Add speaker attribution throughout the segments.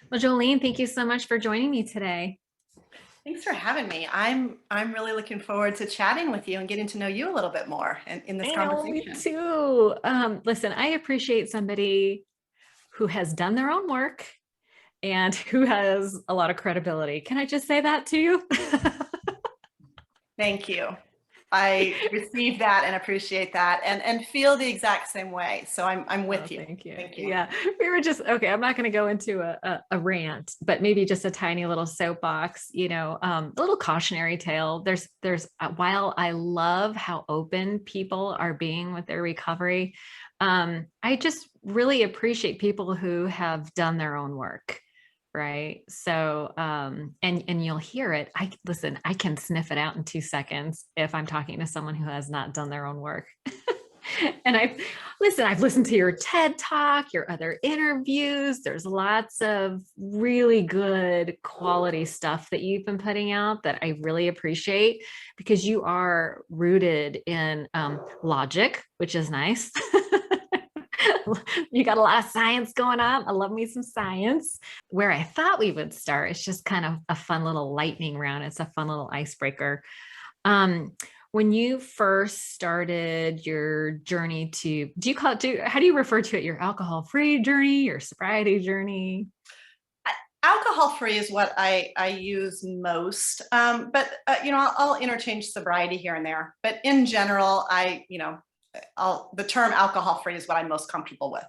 Speaker 1: Well, Jolene, thank you so much for joining me today.
Speaker 2: Thanks for having me. I'm really looking forward to chatting with you and getting to know you a little bit more in this
Speaker 1: I know, me
Speaker 2: conversation.
Speaker 1: too. Listen, I appreciate somebody who has done their own work and who has a lot of credibility. Can I just say that to you?
Speaker 2: Thank you. I receive that and appreciate that and feel the exact same way. So I'm
Speaker 1: Oh,
Speaker 2: with you.
Speaker 1: thank you.
Speaker 2: Thank you.
Speaker 1: Yeah, we were just okay. I'm not going to go into a rant, but maybe just a tiny little soapbox. A little cautionary tale. While I love how open people are being with their recovery, I just really appreciate people who have done their own work. Right. So, and you'll hear it. Listen, I can sniff it out in 2 seconds if I'm talking to someone who has not done their own work. And I've listened to your TED talk, your other interviews. There's lots of really good quality stuff that you've been putting out that I really appreciate because you are rooted in logic, which is nice. You got a lot of science going on. I love me some science. Where I thought we would start, it's just kind of a fun little lightning round. It's a fun little icebreaker. Um, when you first started your journey do you call it, how do you refer to it? Your alcohol-free journey, your sobriety journey?
Speaker 2: Alcohol free is what I use most, but I'll interchange sobriety here and there. But in general, the term alcohol free is what I'm most comfortable with.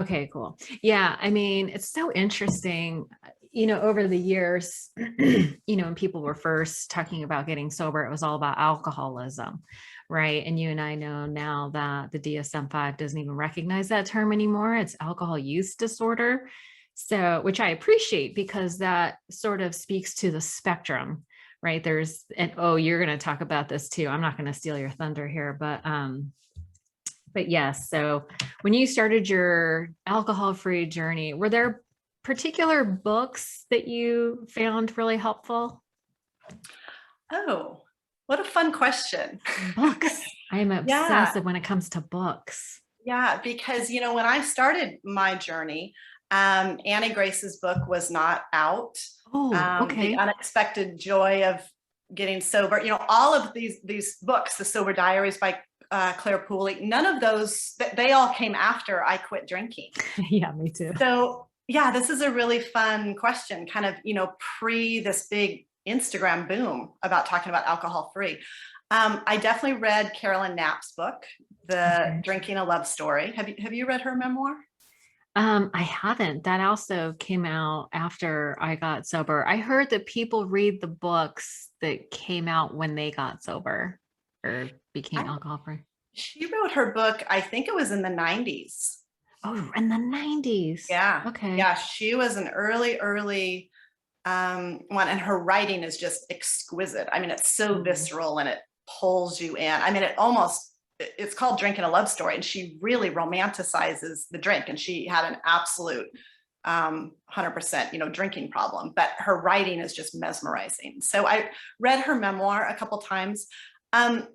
Speaker 1: Okay, cool. Yeah, I mean, it's so interesting. Over the years, when people were first talking about getting sober, it was all about alcoholism, right? And you and I know now that the DSM-5 doesn't even recognize that term anymore. It's alcohol use disorder. So, which I appreciate because that sort of speaks to the spectrum, right? And oh, you're going to talk about this too. I'm not going to steal your thunder here, but yes, so when you started your alcohol-free journey, were there particular books that you found really helpful?
Speaker 2: Oh, what a fun question.
Speaker 1: Books. I am
Speaker 2: Yeah,
Speaker 1: obsessive when it comes to books.
Speaker 2: yeah, because when I started my journey, Annie Grace's book was not out.
Speaker 1: Oh,
Speaker 2: The
Speaker 1: okay.
Speaker 2: Unexpected Joy of Getting Sober. All of these books, The Sober Diaries by Claire Pooley, none of those, they all came after I quit drinking.
Speaker 1: Yeah, me too.
Speaker 2: So yeah, this is a really fun question, kind of, pre this big Instagram boom about talking about alcohol free. I definitely read Carolyn Knapp's book, The
Speaker 1: Okay.
Speaker 2: Drinking a Love Story. Have you read her memoir?
Speaker 1: I haven't. That also came out after I got sober. I heard that people read the books that came out when they got sober or became
Speaker 2: I,
Speaker 1: alcohol free.
Speaker 2: she wrote her book, I think it was in the 90s.
Speaker 1: Oh, in the 90s.
Speaker 2: Yeah.
Speaker 1: Okay.
Speaker 2: Yeah. She was an early one, and her writing is just exquisite. I mean, it's so
Speaker 1: Mm.
Speaker 2: visceral and it pulls you in. I mean, it's called Drinking a Love Story, and she really romanticizes the drink. And she had an absolute 100% drinking problem, but her writing is just mesmerizing. So I read her memoir a couple times. um,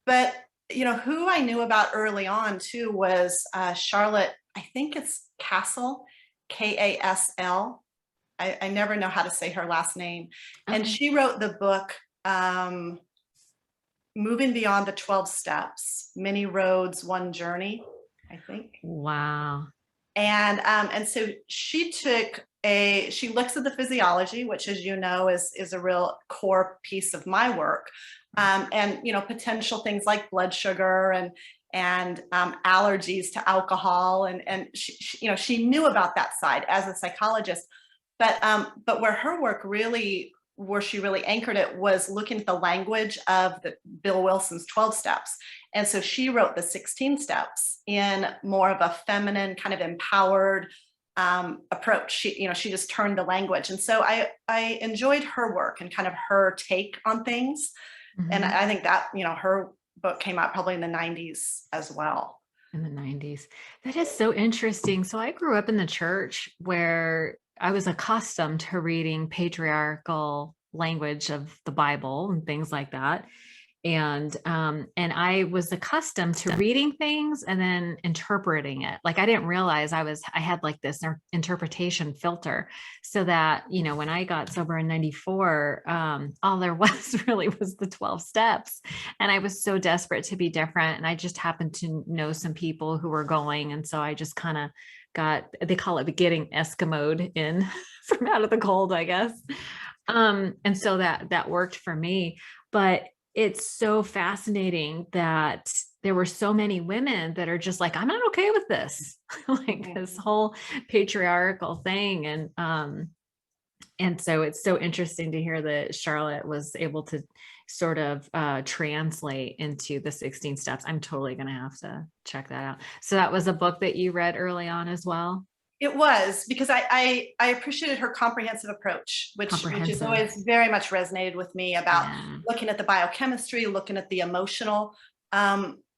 Speaker 2: but who I knew about early on too was Charlotte, I think it's Castle, Kasl. I never know how to say her last name. And
Speaker 1: Okay.
Speaker 2: she wrote the book, Moving Beyond the 12 Steps, Many Roads, One Journey, I think.
Speaker 1: Wow.
Speaker 2: And so she looks at the physiology, which, as you know, is a real core piece of my work. And potential things like blood sugar and allergies to alcohol, and she knew about that side as a psychologist. But where she really anchored it was looking at the language of the Bill Wilson's 12 steps. And so she wrote the 16 steps in more of a feminine, kind of empowered approach. She just turned the language. And so I enjoyed her work and kind of her take on things. And
Speaker 1: Mhm.
Speaker 2: I think that, her book came out probably in the 90s as well.
Speaker 1: In the 90s. That is so interesting. So I grew up in the church where I was accustomed to reading patriarchal language of the Bible and things like that. And I was accustomed to reading things and then interpreting it. Like I didn't realize I had like this interpretation filter, so that, you know, when I got sober in 94, all there was really was the 12 steps. And I was so desperate to be different. And I just happened to know some people who were going. And so I just kind of they call it getting Eskimoed in from out of the cold, I guess. And so that worked for me. But it's so fascinating that there were so many women that are just like, I'm not okay with this, like this whole patriarchal thing. And so it's so interesting to hear that Charlotte was able to sort of translate into the 16 steps. I'm totally going to have to check that out. So that was a book that you read early on as well?
Speaker 2: It was, because I appreciated her comprehensive approach, which has always very much resonated with me, about looking at the biochemistry, looking at the emotional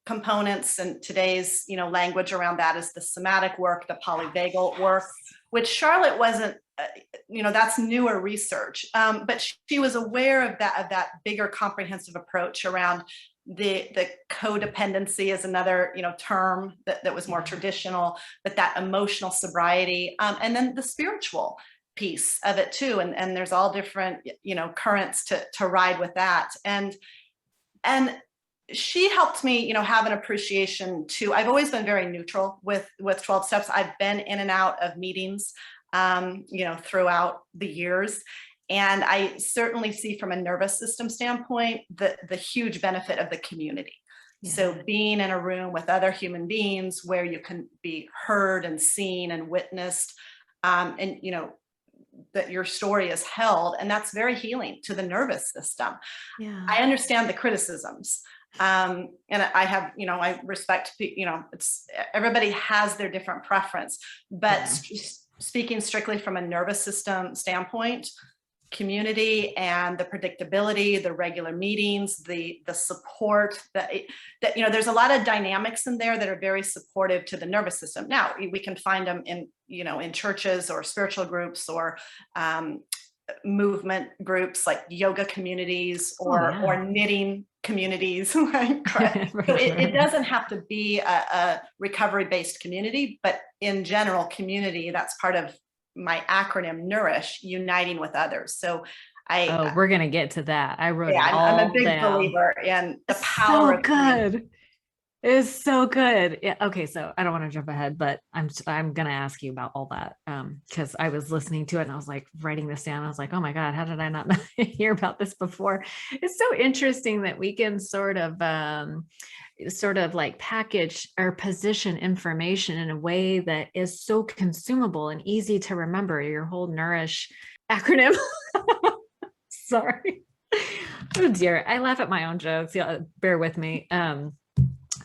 Speaker 2: components, and today's, you know, language around that is the somatic work, the polyvagal work, which Charlotte wasn't, you know, that's newer research, but she was aware of that bigger comprehensive approach around the codependency is another, you know, term that was more traditional, but that emotional sobriety, and then the spiritual piece of it too. And there's all different, you know, currents to ride with that. And she helped me, you know, have an appreciation too. I've always been very neutral with 12 steps. I've been in and out of meetings, you know, throughout the years. And I certainly see, from a nervous system standpoint, the huge benefit of the community. Yeah. So being in a room with other human beings where you can be heard and seen and witnessed, and, you know, that your story is held, and that's very healing to the nervous system. Yeah. I understand the criticisms. And I have, you know, I respect, you know, everybody has their different preference, but speaking strictly from a nervous system standpoint, community and the predictability, the regular meetings, the support, that you know, there's a lot of dynamics in there that are very supportive to the nervous system. Now we can find them in, you know, in churches or spiritual groups or movement groups like yoga communities or knitting communities. Like, so it doesn't have to be a recovery-based community, but in general, community, that's part of my acronym Nourish, uniting with others. So
Speaker 1: we're gonna get to that. I wrote it all
Speaker 2: I'm a big believer in the power.
Speaker 1: So good. It's so good. Yeah. Okay. So I don't want to jump ahead, but I'm gonna ask you about all that because I was listening to it and I was like writing this down. I was like, oh my God, how did I not hear about this before? It's so interesting that we can sort of like package or position information in a way that is so consumable and easy to remember. Your whole Nourish acronym. Sorry. Oh dear. I laugh at my own jokes. Yeah, bear with me.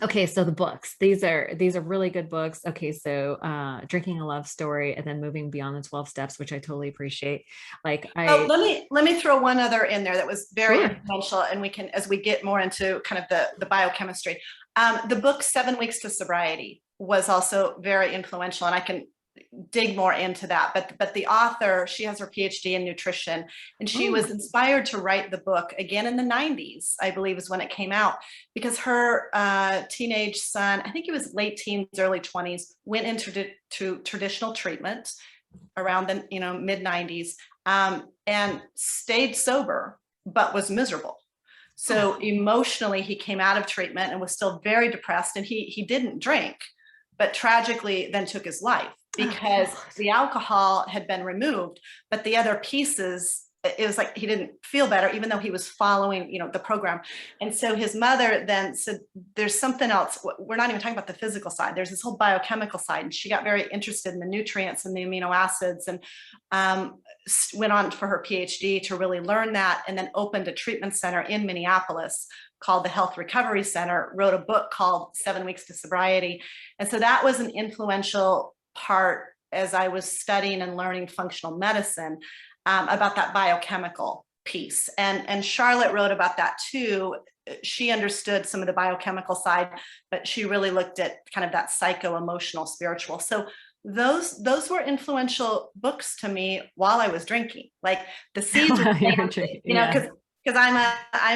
Speaker 1: Okay, so the books, these are really good books. Okay, so Drinking a Love Story, and then Moving Beyond the 12 Steps, which I totally appreciate. Like
Speaker 2: let me throw one other in there that was very influential, and we can, as we get more into kind of the biochemistry, the book 7 Weeks to Sobriety was also very influential, and I can dig more into that, but the author, she has her PhD in nutrition, and she was inspired to write the book again in the 90s, I believe is when it came out, because her teenage son, I think he was late teens, early 20s, went into traditional treatment around the, you know, mid 90s, and stayed sober but was miserable. So emotionally he came out of treatment and was still very depressed, and he didn't drink, but tragically then took his life because the alcohol had been removed, but the other pieces, it was like he didn't feel better, even though he was following, you know, the program. And so his mother then said, there's something else. We're not even talking about the physical side. There's this whole biochemical side. And she got very interested in the nutrients and the amino acids, and went on for her PhD to really learn that, and then opened a treatment center in Minneapolis called the Health Recovery Center, wrote a book called 7 Weeks to Sobriety. And so that was an influential part as I was studying and learning functional medicine, about that biochemical piece. And Charlotte wrote about that too. She understood some of the biochemical side, but she really looked at kind of that psycho-emotional, spiritual. So those were influential books to me while I was drinking. Like the seeds were planted, you know, because because I'm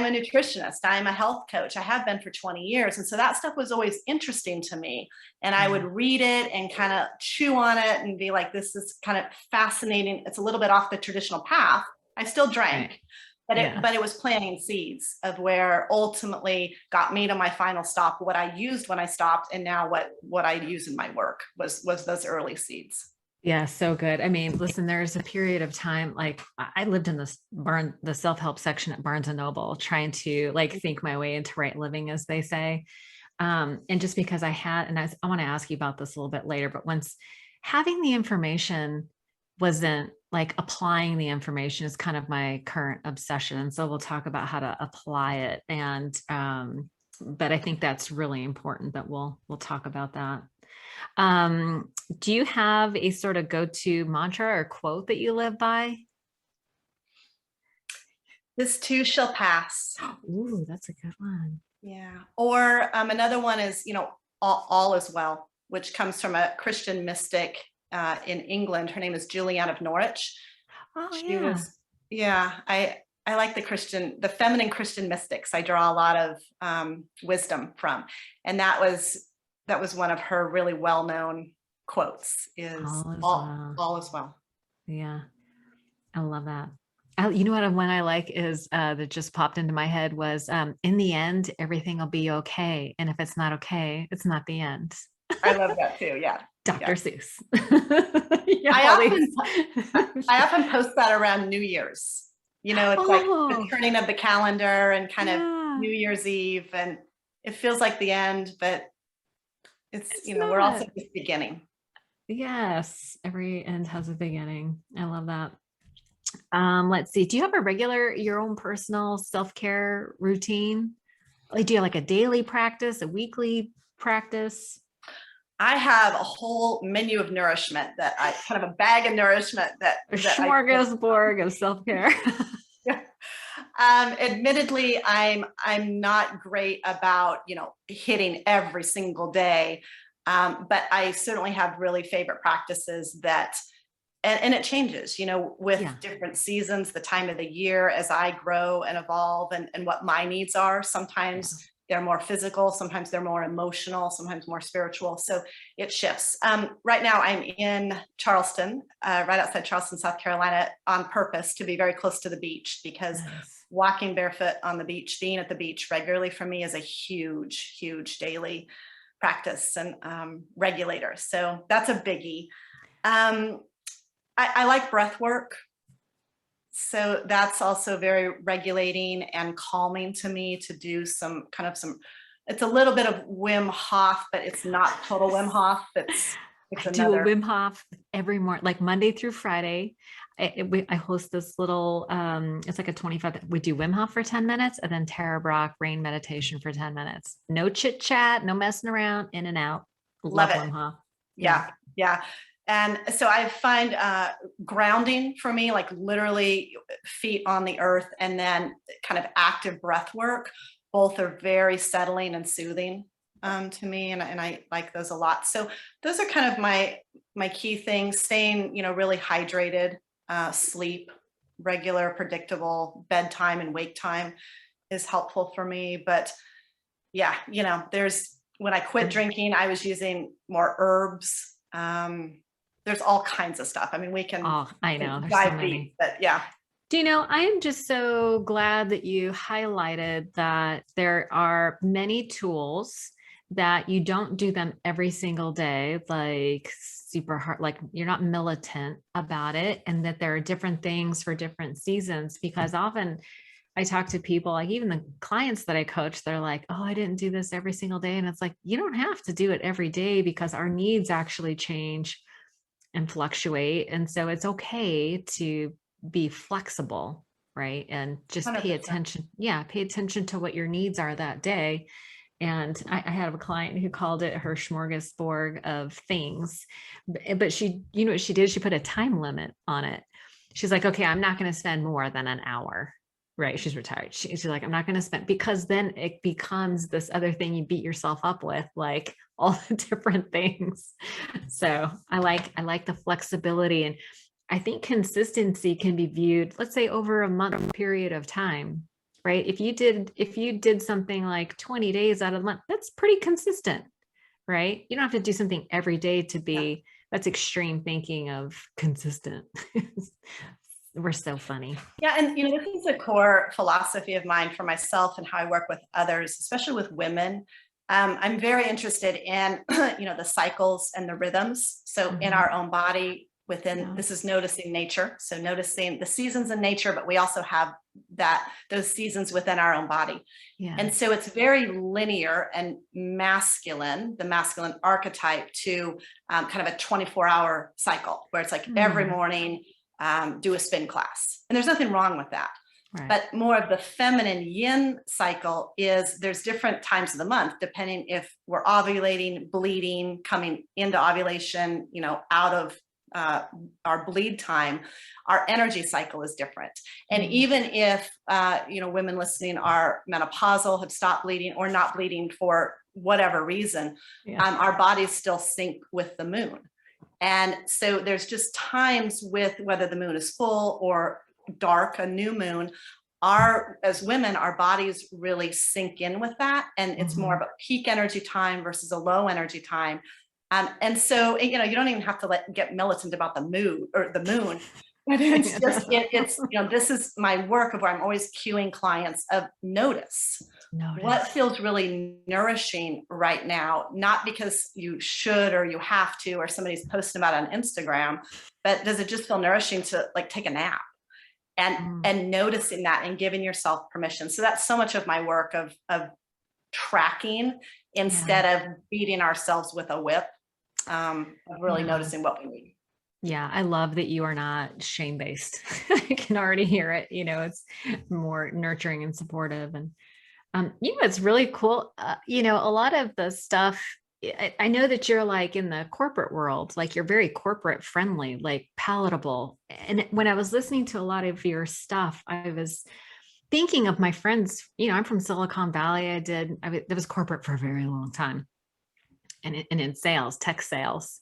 Speaker 2: a nutritionist. I'm a health coach. I have been for 20 years. And so that stuff was always interesting to me. And I would read it and kind of chew on it and be like, this is kind of fascinating. It's a little bit off the traditional path. I still drank,
Speaker 1: Right.
Speaker 2: but it was planting seeds of where ultimately got me to my final stop, what I used when I stopped, and now what I use in my work was those early seeds.
Speaker 1: Yeah, so good. I mean, listen, there's a period of time, like I lived in the self-help section at Barnes and Noble, trying to like think my way into right living, as they say. And just because I want to ask you about this a little bit later, but once having the information wasn't like applying the information is kind of my current obsession. And so we'll talk about how to apply it. And, but I think that's really important that we'll talk about that. Um, do you have a sort of go-to mantra or quote that you live by?
Speaker 2: This too shall pass.
Speaker 1: Ooh, that's a good one.
Speaker 2: Yeah. Or another one is, all is well, which comes from a Christian mystic in England. Her name is Julianne of Norwich.
Speaker 1: Oh
Speaker 2: She
Speaker 1: yeah.
Speaker 2: was, yeah, I like the feminine Christian mystics. I draw a lot of wisdom from. And that was one of her really well-known quotes is
Speaker 1: All is well.
Speaker 2: all is well.
Speaker 1: Yeah. I love that. You know what one I like is that just popped into my head was in the end, everything will be okay. And if it's not okay, it's not the end.
Speaker 2: I love that too. Yeah.
Speaker 1: Dr.
Speaker 2: Yeah.
Speaker 1: Seuss.
Speaker 2: I often post that around New Year's. It's like the turning of the calendar and kind of New Year's Eve, and it feels like the end, but it's we're also just beginning.
Speaker 1: Yes, every end has a beginning. I love that. Let's see. Do you have your own personal self-care routine? Like, do you have like a daily practice, a weekly practice?
Speaker 2: I have a whole menu of nourishment that I kind of a bag of nourishment
Speaker 1: A smorgasbord of self-care.
Speaker 2: Yeah. Admittedly, I'm not great about, hitting every single day. But I certainly have really favorite practices that, and it changes, with different seasons, the time of the year, as I grow and evolve and what my needs are. Sometimes they're more physical, sometimes they're more emotional, sometimes more spiritual. So it shifts. Right now I'm in Charleston, right outside Charleston, South Carolina, on purpose to be very close to the beach, because walking barefoot on the beach, being at the beach regularly for me is a huge, huge daily practice and regulator. So that's a biggie. I like breath work. So that's also very regulating and calming to me to do some, it's a little bit of Wim Hof, but it's not total Wim Hof.
Speaker 1: I do a Wim Hof every morning, like Monday through Friday. I host this little, it's like a 25, we do Wim Hof for 10 minutes and then Tara Brach rain meditation for 10 minutes. No chit chat, no messing around, in and out. Love Wim Hof.
Speaker 2: Yeah. And so I find grounding for me, like literally feet on the earth, and then kind of active breath work. Both are very settling and soothing to me. And I like those a lot. So those are kind of my key things: staying, really hydrated, sleep, regular, predictable bedtime and wake time is helpful for me. But yeah, when I quit drinking, I was using more herbs. There's all kinds of stuff. I mean, we can
Speaker 1: I know there's
Speaker 2: dive
Speaker 1: so many.
Speaker 2: deep, but yeah.
Speaker 1: Do you know, I am just so glad that you highlighted that there are many tools that you don't do them every single day, like super hard, like you're not militant about it, and that there are different things for different seasons. Because often I talk to people, like even the clients that I coach, they're like, oh, I didn't do this every single day. And it's like, you don't have to do it every day, because our needs actually change and fluctuate. And so it's okay to be flexible, right? And just
Speaker 2: 100%.
Speaker 1: pay attention. Yeah, pay attention to what your needs are that day. And I had a client who called it her smorgasbord of things, but she, what she did? She put a time limit on it. She's like, okay, I'm not going to spend more than an hour. Right. She's retired. She's like, I'm not going to spend, because then it becomes this other thing you beat yourself up with, like all the different things. So I like the flexibility. And I think consistency can be viewed, let's say, over a month period of time. right? If you did something like 20 days out of the month, that's pretty consistent, right? You don't have to do something every day to
Speaker 2: Yeah.
Speaker 1: be, that's extreme thinking of consistent. We're so funny.
Speaker 2: Yeah, and this is a core philosophy of mine for myself and how I work with others, especially with women. I'm very interested in, the cycles and the rhythms. So in our own body, this is noticing nature. So noticing the seasons in nature, but we also have those seasons within our own body.
Speaker 1: Yeah.
Speaker 2: And so it's very linear and masculine, the masculine archetype to kind of a 24-hour cycle where it's like every morning, do a spin class. And there's nothing wrong with that. Right. But more of the feminine yin cycle is there's different times of the month, depending if we're ovulating, bleeding, coming into ovulation, out of our bleed time, our energy cycle is different. And even if, women listening are menopausal, have stopped bleeding or not bleeding for whatever reason, our bodies still sync with the moon. And so there's just times with whether the moon is full or dark, a new moon, as women, our bodies really sink in with that. And it's more of a peak energy time versus a low energy time. And so, you don't even have to get militant about the moon or the moon. It's just, this is my work of where I'm always cueing clients of notice. What feels really nourishing right now, not because you should or you have to, or somebody's posting about it on Instagram, but does it just feel nourishing to take a nap and noticing that and giving yourself permission? So that's so much of my work of tracking instead of beating ourselves with a whip, of really noticing what we need.
Speaker 1: Yeah, I love that you are not shame-based. I can already hear it. It's more nurturing and supportive. And it's really cool. A lot of the stuff, I know that you're in the corporate world, you're very corporate friendly, palatable. And when I was listening to a lot of your stuff, I was thinking of my friends. I'm from Silicon Valley. It was corporate for a very long time. And in sales, tech sales.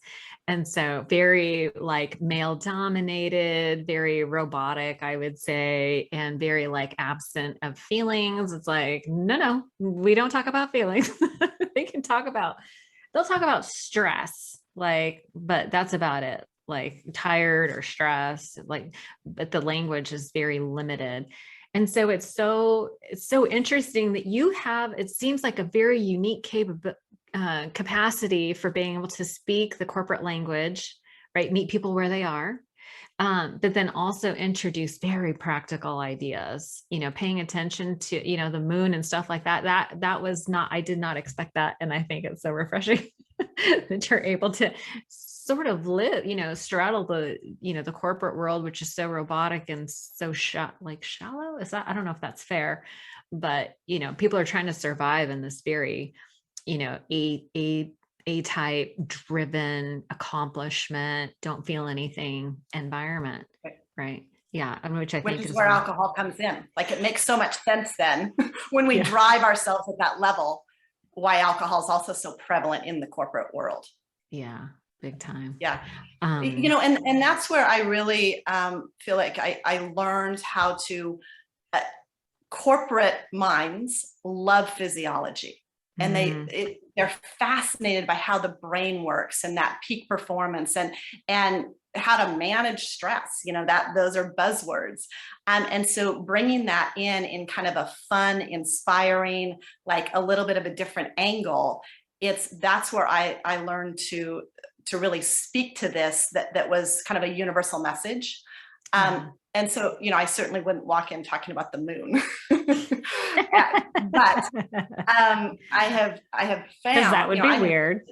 Speaker 1: And so very male dominated, very robotic, I would say, and very absent of feelings. It's no, we don't talk about feelings. They'll talk about stress, but that's about it. Tired or stressed, but the language is very limited. And so it's so interesting that you have, it seems like a very unique capacity for being able to speak the corporate language, right? Meet people where they are, but then also introduce very practical ideas, paying attention to, the moon and stuff like that. That was not, I did not expect that. And I think it's so refreshing that you're able to sort of live, straddle the, the corporate world, which is so robotic and so shallow. Is that, I don't know if that's fair, but, people are trying to survive in this very, A-type driven accomplishment, don't feel anything environment. Right. Yeah. Which I think
Speaker 2: is where alcohol comes in. It makes so much sense then when we drive ourselves at that level, why alcohol is also so prevalent in the corporate world.
Speaker 1: Yeah. Big time.
Speaker 2: Yeah. And that's where I really feel like I learned how to, corporate minds love physiology. And they're fascinated by how the brain works and that peak performance and how to manage stress, those are buzzwords. And so bringing that in kind of a fun, inspiring, a little bit of a different angle, that's where I learned to really speak to this, that was kind of a universal message. And so, I certainly wouldn't walk in talking about the moon, but I have found,
Speaker 1: because that would be weird.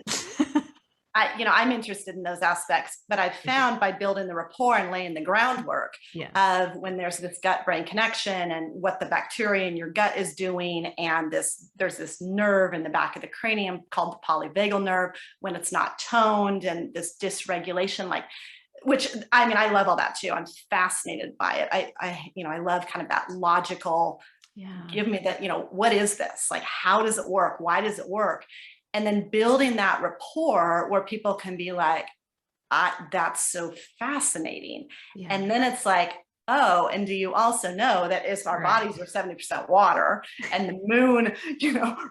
Speaker 2: I'm interested in those aspects, but I've found by building the rapport and laying the groundwork of when there's this gut-brain connection and what the bacteria in your gut is doing, and there's this nerve in the back of the cranium called the polyvagal nerve when it's not toned, and this dysregulation, which I love all that too. I'm fascinated by it. I love kind of that logical, give me that, what is this? How does it work? Why does it work? And then building that rapport where people can be that's so fascinating. Yeah. And then it's oh, and do you also know that if our
Speaker 1: Right.
Speaker 2: bodies are 70% water and the moon,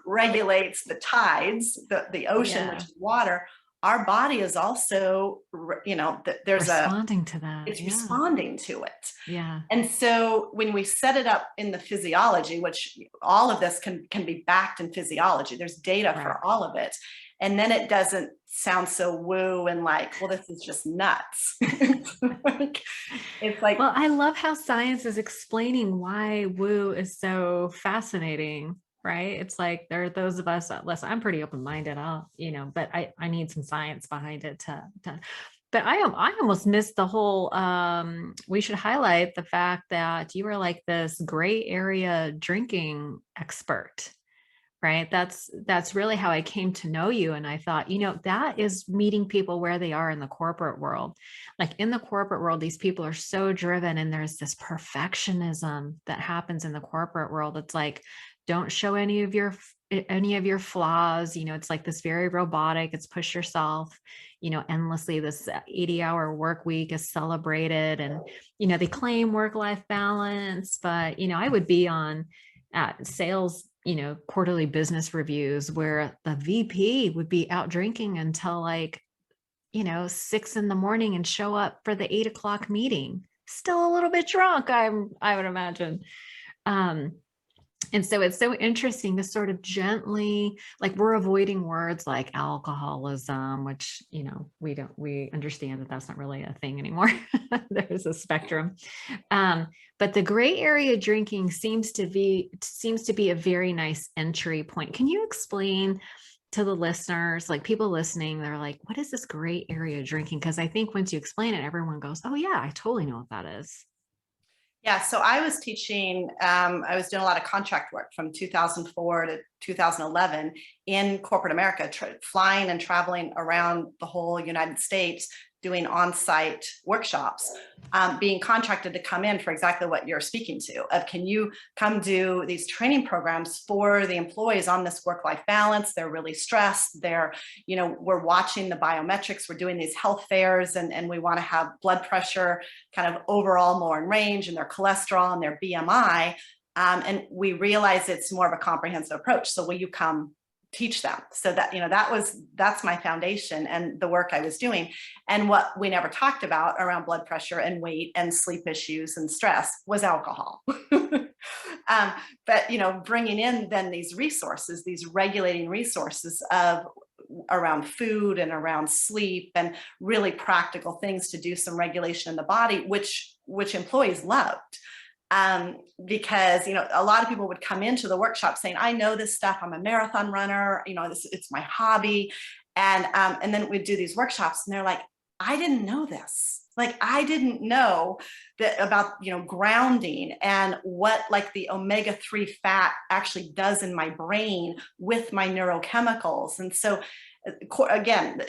Speaker 2: regulates the tides, the ocean, which
Speaker 1: Yeah.
Speaker 2: is water, our body is also, there's
Speaker 1: Responding to that.
Speaker 2: it's
Speaker 1: Yeah.
Speaker 2: responding to it.
Speaker 1: Yeah.
Speaker 2: And so when we set it up in the physiology, which all of this can be backed in physiology, there's data
Speaker 1: Right.
Speaker 2: for all of it. And then it doesn't sound so woo and like, well, this is just nuts. It's like,
Speaker 1: Well, I love how science is explaining why woo is so fascinating, right? It's like there are those of us that listen, I'm pretty open-minded, but I need some science behind it to but I almost missed the whole we should highlight the fact that you were like this gray area drinking expert, right? That's really how I came to know you. And I thought, that is meeting people where they are in the corporate world. Like in the corporate world, these people are so driven, and there's this perfectionism that happens in the corporate world. It's like, don't show any of your flaws. It's like this very robotic, it's push yourself, endlessly. This 80-hour work week is celebrated, and they claim work-life balance, but I would be on sales, quarterly business reviews where the VP would be out drinking until like, 6 a.m. and show up for the 8 o'clock meeting, still a little bit drunk, I would imagine. Um, and so it's so interesting to sort of gently, like, we're avoiding words like alcoholism, which, we understand that that's not really a thing anymore. There's a spectrum. But the gray area drinking seems to be a very nice entry point. Can you explain to the listeners, like people listening, they're like, what is this gray area drinking? Because I think once you explain it, everyone goes, oh yeah, I totally know what that is.
Speaker 2: yeah, so I was teaching, I was doing a lot of contract work from 2004 to 2011 in corporate America, flying and traveling around the whole United States, doing on-site workshops, being contracted to come in for exactly what you're speaking to, of can you come do these training programs for the employees on this work-life balance? They're really stressed. We're watching the biometrics, we're doing these health fairs, and we want to have blood pressure kind of overall more in range, and their cholesterol and their BMI. And we realize it's more of a comprehensive approach. So will you come teach them? So that, that's my foundation and the work I was doing. And what we never talked about around blood pressure and weight and sleep issues and stress was alcohol. But, bringing in then these resources, these regulating resources of around food and around sleep, and really practical things to do some regulation in the body, which employees loved. Because a lot of people would come into the workshop saying, I know this stuff, I'm a marathon runner, it's my hobby. And then we'd do these workshops and they're like, I didn't know this. Like, I didn't know that about, grounding and what like the omega-3 fat actually does in my brain with my neurochemicals. And so again,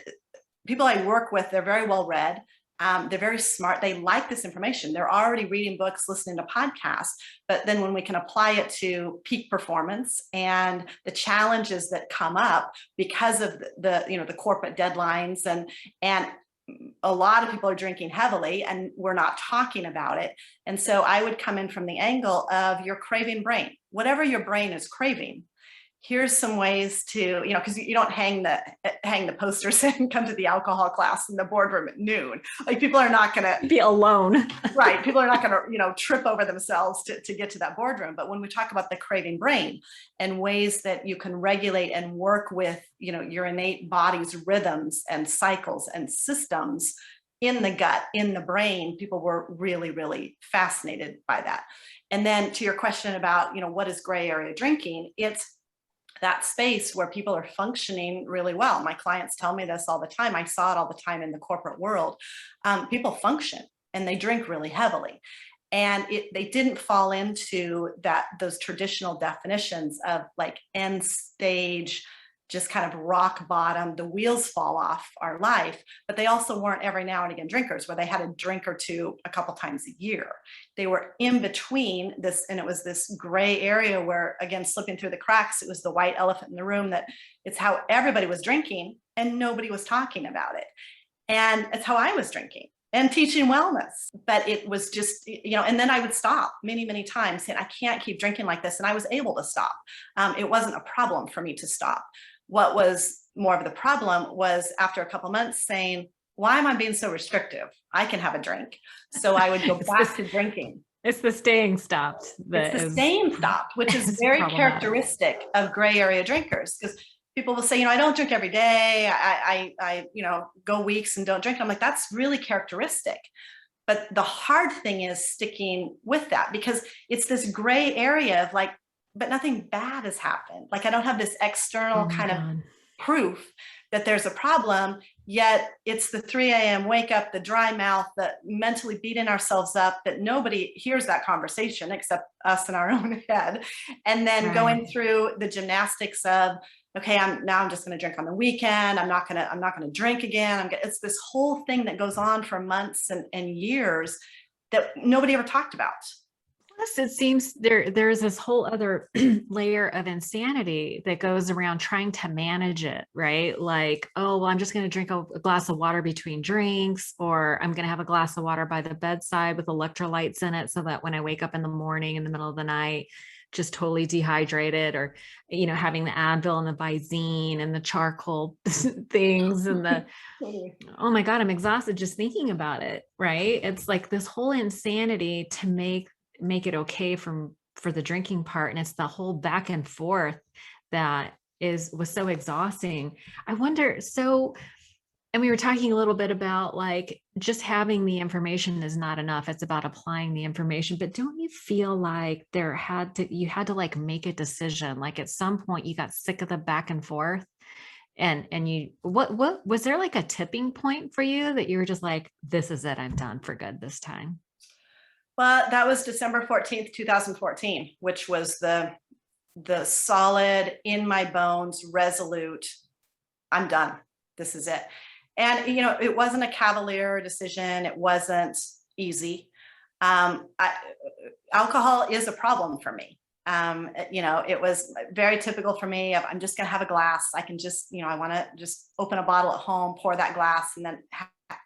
Speaker 2: people I work with, they're very well read. They're very smart. They like this information. They're already reading books, listening to podcasts. But then when we can apply it to peak performance and the challenges that come up because of the corporate deadlines, and a lot of people are drinking heavily and we're not talking about it. And so I would come in from the angle of your craving brain, whatever your brain is craving. Here's some ways to, because you don't hang the posters and come to the alcohol class in the boardroom at noon. Like, people are not going to
Speaker 1: be alone.
Speaker 2: Right. People are not going to, trip over themselves to get to that boardroom. But when we talk about the craving brain and ways that you can regulate and work with, your innate body's rhythms and cycles and systems in the gut, in the brain, people were really, really fascinated by that. And then to your question about, what is gray area drinking? It's that space where people are functioning really well. My clients tell me this all the time. I saw it all the time in the corporate world. People function and they drink really heavily. And they didn't fall into those traditional definitions of like end stage, just kind of rock bottom, the wheels fall off our life. But they also weren't every now and again drinkers where they had a drink or two a couple times a year. They were in between this, and it was this gray area where, again, slipping through the cracks, it was the white elephant in the room, that it's how everybody was drinking and nobody was talking about it. And it's how I was drinking. and teaching wellness. But it was just, and then I would stop many, many times saying, I can't keep drinking like this. And I was able to stop. It wasn't a problem for me to stop. What was more of the problem was after a couple of months saying, why am I being so restrictive? I can have a drink. So I would go back to drinking.
Speaker 1: It's the staying stopped.
Speaker 2: It's the staying stopped, which is very characteristic of gray area drinkers, because people will say, I don't drink every day. I go weeks and don't drink. I'm like, that's really characteristic. But the hard thing is sticking with that, because it's this gray area of like, but nothing bad has happened. Like, I don't have this external kind of proof that there's a problem, yet it's the 3 a.m. wake up, the dry mouth, the mentally beating ourselves up, that nobody hears that conversation except us in our own head. And then going through the gymnastics of, okay, I'm just going to drink on the weekend. I'm not going to drink again. It's this whole thing that goes on for months and years that nobody ever talked about.
Speaker 1: Plus, it seems there's this whole other layer of insanity that goes around trying to manage it, right? Like, oh, well, I'm just going to drink a glass of water between drinks, or I'm going to have a glass of water by the bedside with electrolytes in it, so that when I wake up in the morning, in the middle of the night, just totally dehydrated, or, having the Advil and the Visine and the charcoal things and the, oh my God, I'm exhausted just thinking about it, right? It's like this whole insanity to make it okay for the drinking part. And it's the whole back and forth that was so exhausting. I wonder, and we were talking a little bit about like just having the information is not enough. It's about applying the information. But don't you feel like you had to like make a decision? Like at some point you got sick of the back and forth, and what was there like a tipping point for you that you were just like, this is it, I'm done for good this time?
Speaker 2: Well, that was December 14th, 2014, which was the solid, in my bones, resolute, I'm done. This is it. And, it wasn't a cavalier decision. It wasn't easy. Alcohol is a problem for me. It was very typical for me of, I'm just going to have a glass. I can just, I want to just open a bottle at home, pour that glass, and then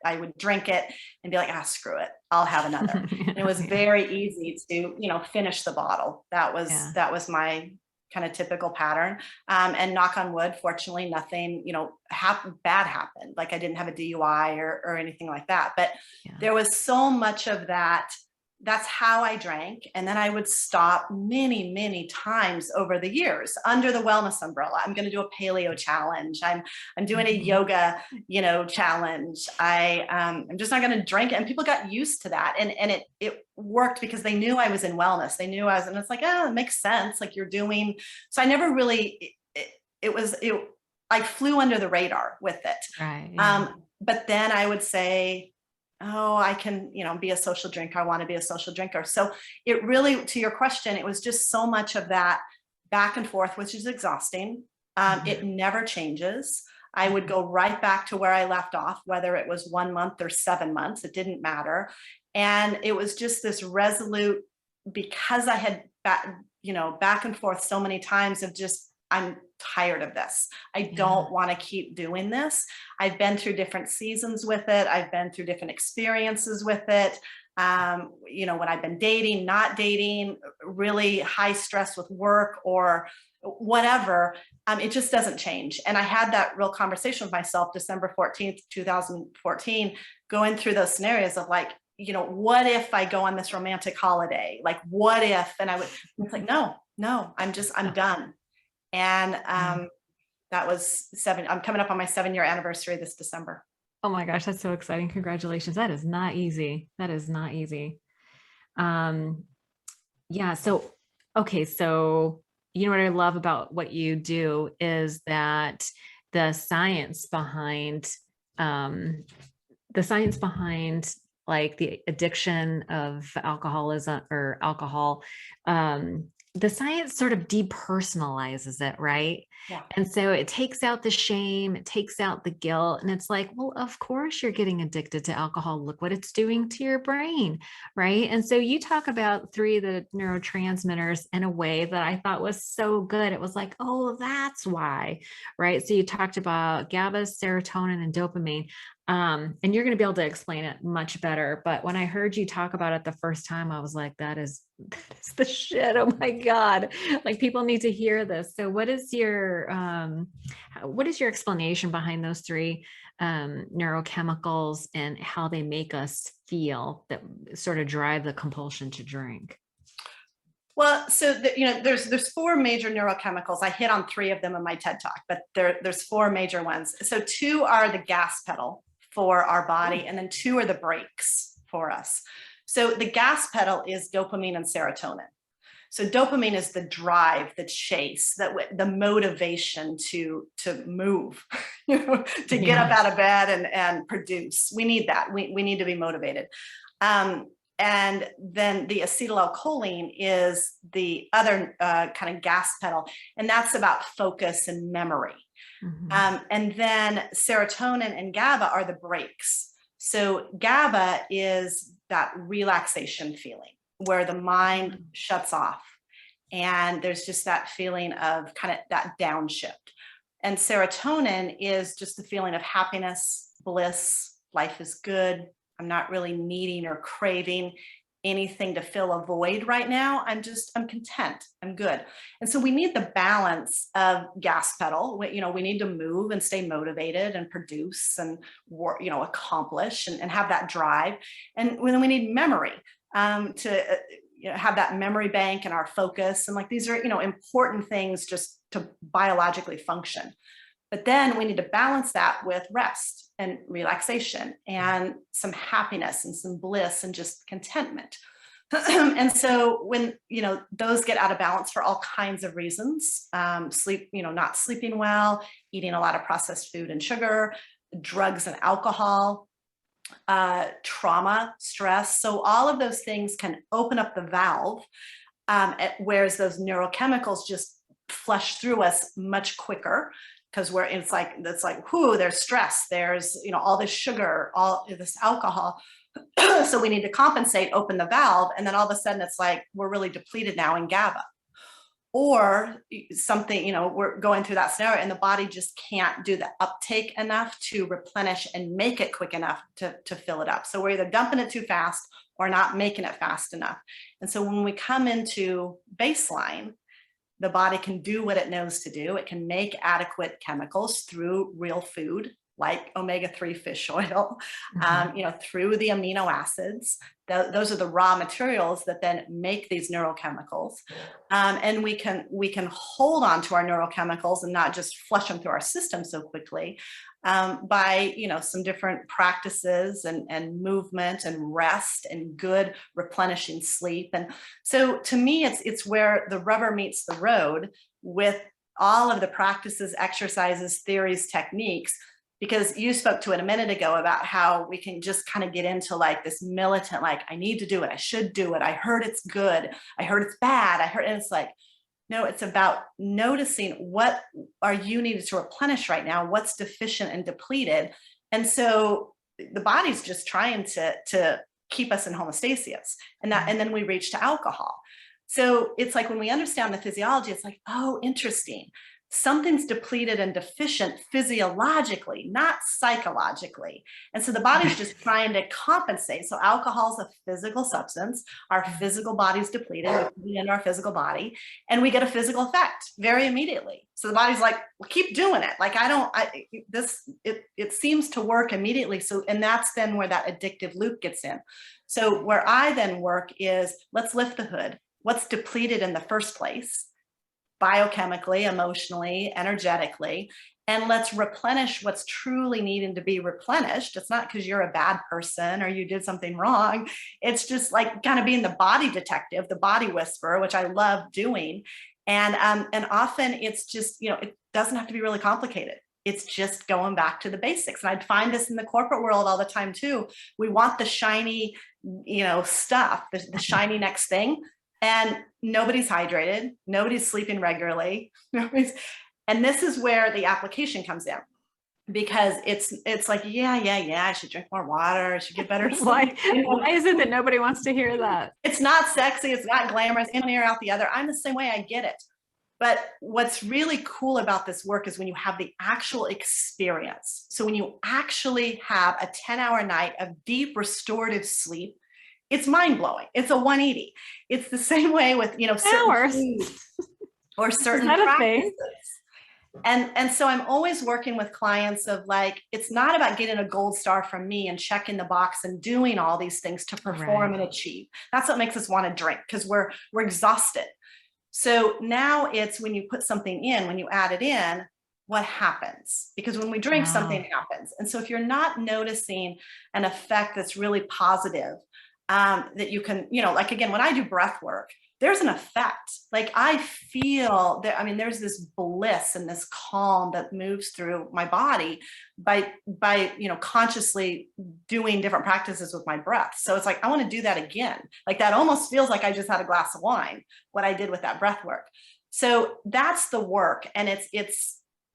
Speaker 2: I would drink it and be like, screw it, I'll have another. And it was very easy to, finish the bottle. That was my kind of typical pattern. And knock on wood, fortunately, nothing, bad happened. Like I didn't have a DUI or anything like that. But there was so much of that. That's how I drank. And then I would stop many, many times over the years under the wellness umbrella. I'm going to do a paleo challenge. I'm doing a yoga, challenge. I'm just not going to drink it. And people got used to that. And it worked because they knew I was in wellness. They knew and it's like, it makes sense. Like you're doing. So I never really, I flew under the radar with it.
Speaker 1: Right. Yeah.
Speaker 2: But then I would say, I can, be a social drinker. I want to be a social drinker. So it really, to your question, it was just so much of that back and forth, which is exhausting. It never changes. I would go right back to where I left off, whether it was 1 month or 7 months, it didn't matter. And it was just this resolute, because I had back and forth so many times of just, I'm tired of this. I don't want to keep doing this. I've been through different seasons with it. I've been through different experiences with it. When I've been dating, not dating, really high stress with work or whatever, it just doesn't change. And I had that real conversation with myself, December 14th, 2014, going through those scenarios of like, what if I go on this romantic holiday? Like, what if? And it's like, no, I'm done. And that was I'm coming up on my 7-year anniversary this December.
Speaker 1: Oh my gosh, that's so exciting. Congratulations. That is not easy. Yeah. So, okay. So, what I love about what you do is that the science behind like the addiction of alcoholism or alcohol, the science sort of depersonalizes it, right?
Speaker 2: Yeah.
Speaker 1: And so it takes out the shame, it takes out the guilt. And it's like, well, of course you're getting addicted to alcohol. Look what it's doing to your brain, right? And so you talk about three of the neurotransmitters in a way that I thought was so good. It was like, oh, that's why, right? So you talked about GABA, serotonin, and dopamine. And you're going to be able to explain it much better. But when I heard you talk about it the first time, I was like, that is the shit. Oh my God. Like people need to hear this. So what is your explanation behind those three neurochemicals and how they make us feel that sort of drive the compulsion to drink?
Speaker 2: Well, so there's four major neurochemicals. I hit on three of them in my TED Talk, but there's four major ones. So two are the gas pedal for our body, and then two are the brakes for us. So the gas pedal is dopamine and serotonin. So dopamine is the drive, the chase, the motivation to move, to get up out of bed and produce. We need that. We need to be motivated. And then the acetylcholine is the other kind of gas pedal, and that's about focus and memory. And then serotonin and GABA are the brakes. So GABA is that relaxation feeling where the mind shuts off and there's just that feeling of kind of that downshift. And serotonin is just the feeling of happiness, bliss, life is good. I'm not really needing or craving anything to fill a void right now. I'm content. I'm good. And so we need the balance of gas pedal. We need to move and stay motivated and produce and work, accomplish and have that drive. And then we need memory to have that memory bank and our focus. And like, these are, important things just to biologically function. But then we need to balance that with rest and relaxation and some happiness and some bliss and just contentment. And so when, those get out of balance for all kinds of reasons, sleep, not sleeping well, eating a lot of processed food and sugar, drugs and alcohol, trauma, stress. So all of those things can open up the valve, whereas those neurochemicals just flush through us much quicker. Because it's like, whoo, there's stress, there's, all this sugar, all this alcohol. So we need to compensate, open the valve. And then all of a sudden it's like, we're really depleted now in GABA or something, we're going through that scenario and the body just can't do the uptake enough to replenish and make it quick enough to fill it up. So we're either dumping it too fast or not making it fast enough. And so when we come into baseline, the body can do what it knows to do. It can make adequate chemicals through real food, like omega-3 fish oil, through the amino acids. Those are the raw materials that then make these neurochemicals. And we can hold on to our neurochemicals and not just flush them through our system so quickly by, some different practices and movement and rest and good replenishing sleep. And so to me, it's where the rubber meets the road with all of the practices, exercises, theories, techniques. Because you spoke to it a minute ago about how we can just kind of get into like this militant, like, I need to do it. I should do it. I heard it's good. I heard it's bad. And it's like, no, it's about noticing what are you needed to replenish right now, what's deficient and depleted. And so the body's just trying to keep us in homeostasis. And then we reach to alcohol. So it's like when we understand the physiology, it's like, oh, interesting. Something's depleted and deficient physiologically, not psychologically. And so the body's just trying to compensate. So alcohol is a physical substance. Our physical body's depleted, we put it into our physical body, and we get a physical effect very immediately. So the body's like, well, keep doing it. Like, it seems to work immediately. So, and that's then where that addictive loop gets in. So where I then work is, let's lift the hood. What's depleted in the first place? Biochemically, emotionally, energetically, and let's replenish what's truly needing to be replenished. It's not because you're a bad person or you did something wrong. It's just like kind of being the body detective, the body whisperer, which I love doing. And often it's just, it doesn't have to be really complicated. It's just going back to the basics. And I'd find this in the corporate world all the time too. We want the shiny, stuff, the shiny next thing. and nobody's hydrated, nobody's sleeping regularly, and this is where the application comes in. Because it's like, yeah, I should drink more water, I should get better sleep.
Speaker 1: Why is it that nobody wants to hear that?
Speaker 2: It's not sexy, it's not glamorous, in one ear out the other. I'm the same way, I get it. But what's really cool about this work is when you have the actual experience. So when you actually have a 10-hour night of deep restorative sleep, it's mind-blowing. It's a 180. It's the same way with, certain foods or certain practices. And so I'm always working with clients of like, it's not about getting a gold star from me and checking the box and doing all these things to perform and achieve. That's what makes us want to drink, because we're exhausted. So now it's when you put something in, when you add it in, what happens? Because when we drink, something happens. And so if you're not noticing an effect that's really positive, that you can, like, again, when I do breath work, there's an effect. Like I feel that, there's this bliss and this calm that moves through my body by, consciously doing different practices with my breath. So it's like, I want to do that again. Like that almost feels like I just had a glass of wine, what I did with that breath work. So that's the work. And it's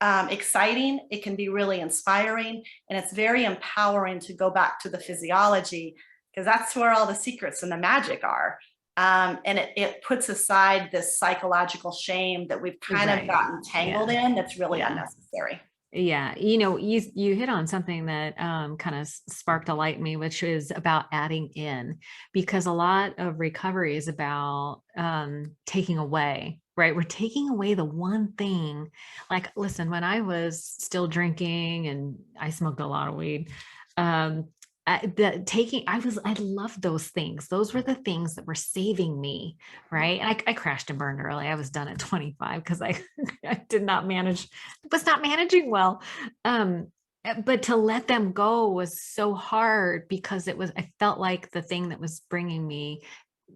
Speaker 2: exciting. It can be really inspiring, and it's very empowering to go back to the physiology, because that's where all the secrets and the magic are. And it puts aside this psychological shame that we've kind of gotten tangled in. That's really unnecessary.
Speaker 1: Yeah. You hit on something that kind of sparked a light in me, which is about adding in, because a lot of recovery is about taking away, right? We're taking away the one thing. Like, listen, when I was still drinking and I smoked a lot of weed, I loved those things. Those were the things that were saving me. Right. I crashed and burned early. I was done at 25 because I was not managing well. But to let them go was so hard, because I felt like the thing that was bringing me,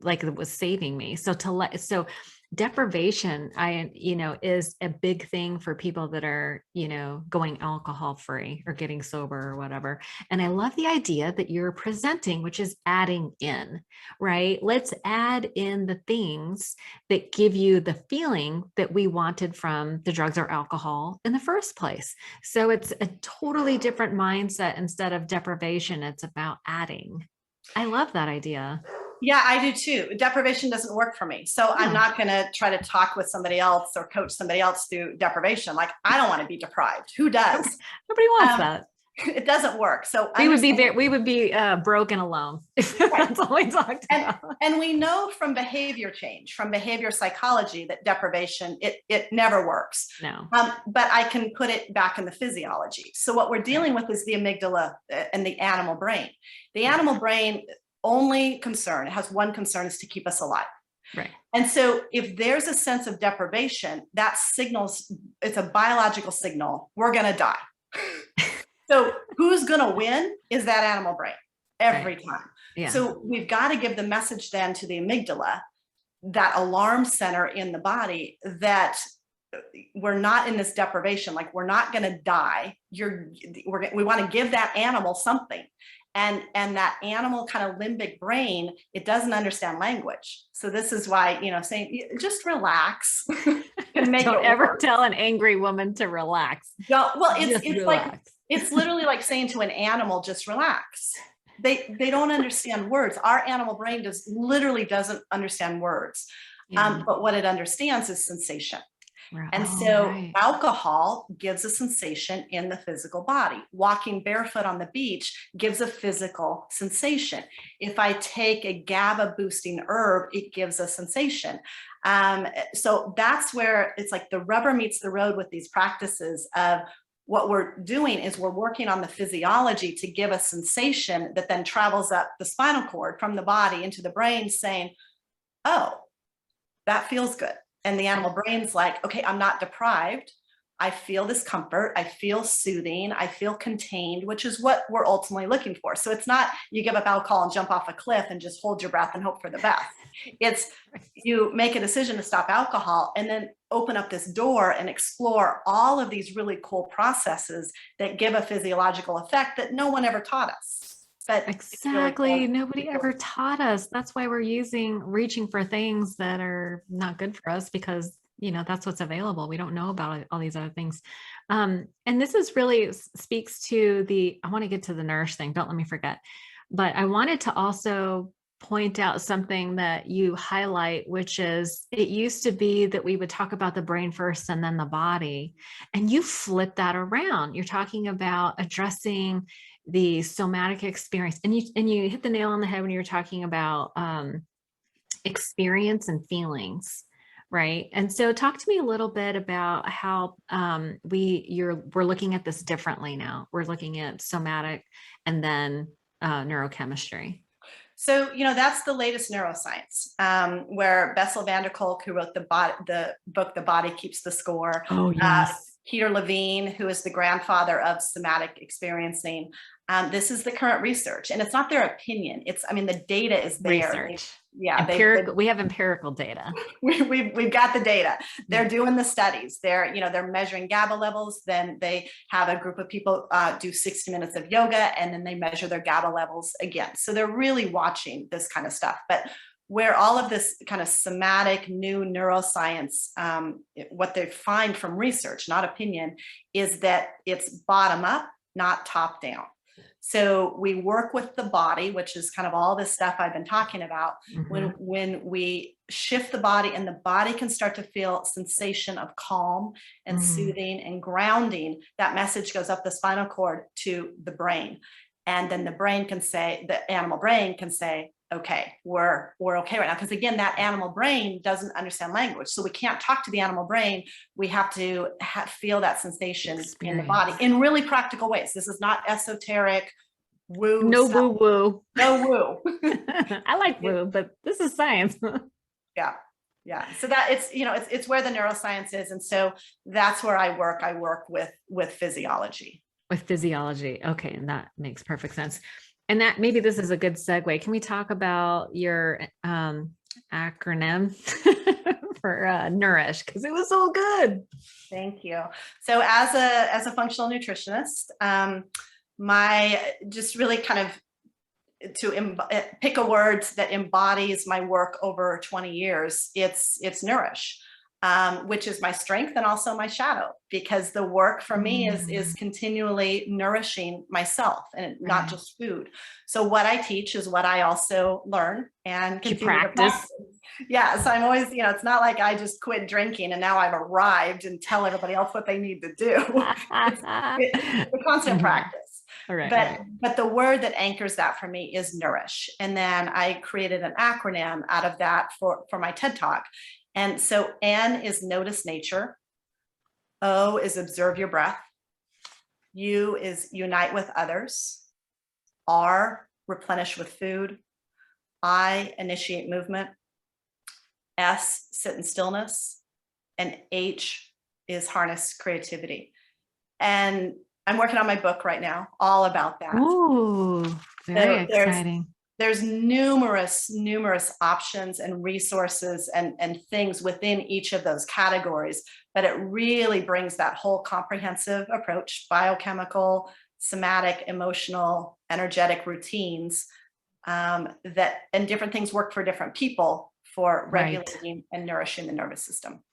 Speaker 1: like it was saving me. So deprivation, is a big thing for people that are, going alcohol free or getting sober or whatever. And I love the idea that you're presenting, which is adding in, right? Let's add in the things that give you the feeling that we wanted from the drugs or alcohol in the first place. So it's a totally different mindset. Instead of deprivation, it's about adding. I love that idea.
Speaker 2: Yeah, I do too. Deprivation doesn't work for me. So I'm not going to try to talk with somebody else or coach somebody else through deprivation. Like, I don't want to be deprived. Who does?
Speaker 1: Nobody wants that.
Speaker 2: It doesn't work. So
Speaker 1: we would be broken alone. That's all we talked about.
Speaker 2: And we know from behavior change, from behavior psychology, that deprivation, it never works.
Speaker 1: No.
Speaker 2: But I can put it back in the physiology. So what we're dealing with is the amygdala and the animal brain. The animal brain only concern, it has one concern, is to keep us alive.
Speaker 1: Right.
Speaker 2: And so if there's a sense of deprivation, that signals, it's a biological signal, we're going to die. So who's going to win is that animal brain every time.
Speaker 1: Yeah.
Speaker 2: So we've got to give the message then to the amygdala, that alarm center in the body, that we're not in this deprivation. Like, we're not going to die. We want to give that animal something. And that animal kind of limbic brain, it doesn't understand language. So this is why, saying just relax.
Speaker 1: Don't ever tell an angry woman to relax.
Speaker 2: It's like, it's literally like saying to an animal, just relax. They don't understand words. Our animal brain literally doesn't understand words. But what it understands is sensation. And so alcohol gives a sensation in the physical body. Walking barefoot on the beach gives a physical sensation. If I take a GABA boosting herb, it gives a sensation. So that's where it's like the rubber meets the road with these practices of what we're doing is we're working on the physiology to give a sensation that then travels up the spinal cord from the body into the brain, saying, oh, that feels good. And the animal brain's like, okay, I'm not deprived. I feel this comfort. I feel soothing. I feel contained, which is what we're ultimately looking for. So it's not you give up alcohol and jump off a cliff and just hold your breath and hope for the best. It's you make a decision to stop alcohol and then open up this door and explore all of these really cool processes that give a physiological effect that no one ever taught us. but it's really
Speaker 1: Exactly.
Speaker 2: fun.
Speaker 1: Nobody ever taught us. That's why we're reaching for things that are not good for us because, that's what's available. We don't know about all these other things. And this is really speaks to I want to get to the nourish thing. Don't let me forget. But I wanted to also point out something that you highlight, which is it used to be that we would talk about the brain first and then the body. And you flip that around. You're talking about addressing the somatic experience, and you hit the nail on the head when you were talking about experience and feelings, right? And so talk to me a little bit about how we're looking at this differently now. We're looking at somatic and then neurochemistry.
Speaker 2: So, that's the latest neuroscience, where Bessel van der Kolk, who wrote the book, The Body Keeps the Score.
Speaker 1: Oh, yes.
Speaker 2: Peter Levine, who is the grandfather of somatic experiencing. This is the current research, and it's not their opinion. The data is there.
Speaker 1: Research.
Speaker 2: We
Speaker 1: have empirical data.
Speaker 2: We've got the data. They're doing the studies. They're measuring GABA levels. Then they have a group of people do 60 minutes of yoga, and then they measure their GABA levels again. So they're really watching this kind of stuff. But where all of this kind of somatic new neuroscience, what they find from research, not opinion, is that it's bottom up, not top down. So we work with the body, which is kind of all this stuff I've been talking about. Mm-hmm. When we shift the body, and the body can start to feel sensation of calm and soothing and grounding, that message goes up the spinal cord to the brain. And then the animal brain can say, okay, we're okay right now. Because again, that animal brain doesn't understand language. So we can't talk to the animal brain. We have to feel that sensation in the body in really practical ways. This is not esoteric woo.
Speaker 1: No woo woo.
Speaker 2: No woo.
Speaker 1: I like woo, but this is science.
Speaker 2: Yeah. Yeah. So that it's where the neuroscience is. And so that's where I work. I work with physiology.
Speaker 1: With physiology. Okay. And that makes perfect sense. And that maybe this is a good segue. Can we talk about your acronym for Nourish? Because it was so good.
Speaker 2: Thank you. So as a functional nutritionist, my just really kind of to pick a word that embodies my work over 20 years, it's Nourish. Which is my strength and also my shadow, because the work for me is continually nourishing myself and not just food. So what I teach is what I also learn and continue to practice. Yeah. So I'm always, it's not like I just quit drinking and now I've arrived and tell everybody else what they need to do. it's a constant practice.
Speaker 1: Right,
Speaker 2: but the word that anchors that for me is Nourish. And then I created an acronym out of that for my TED Talk. And so N is notice nature. O is observe your breath. U is unite with others. R, replenish with food. I, initiate movement. S, sit in stillness. And H is harness creativity. And I'm working on my book right now, all about that.
Speaker 1: Ooh, very exciting.
Speaker 2: There's numerous options and resources and things within each of those categories, but it really brings that whole comprehensive approach, biochemical, somatic, emotional, energetic routines, that and different things work for different people for regulating and nourishing the nervous system.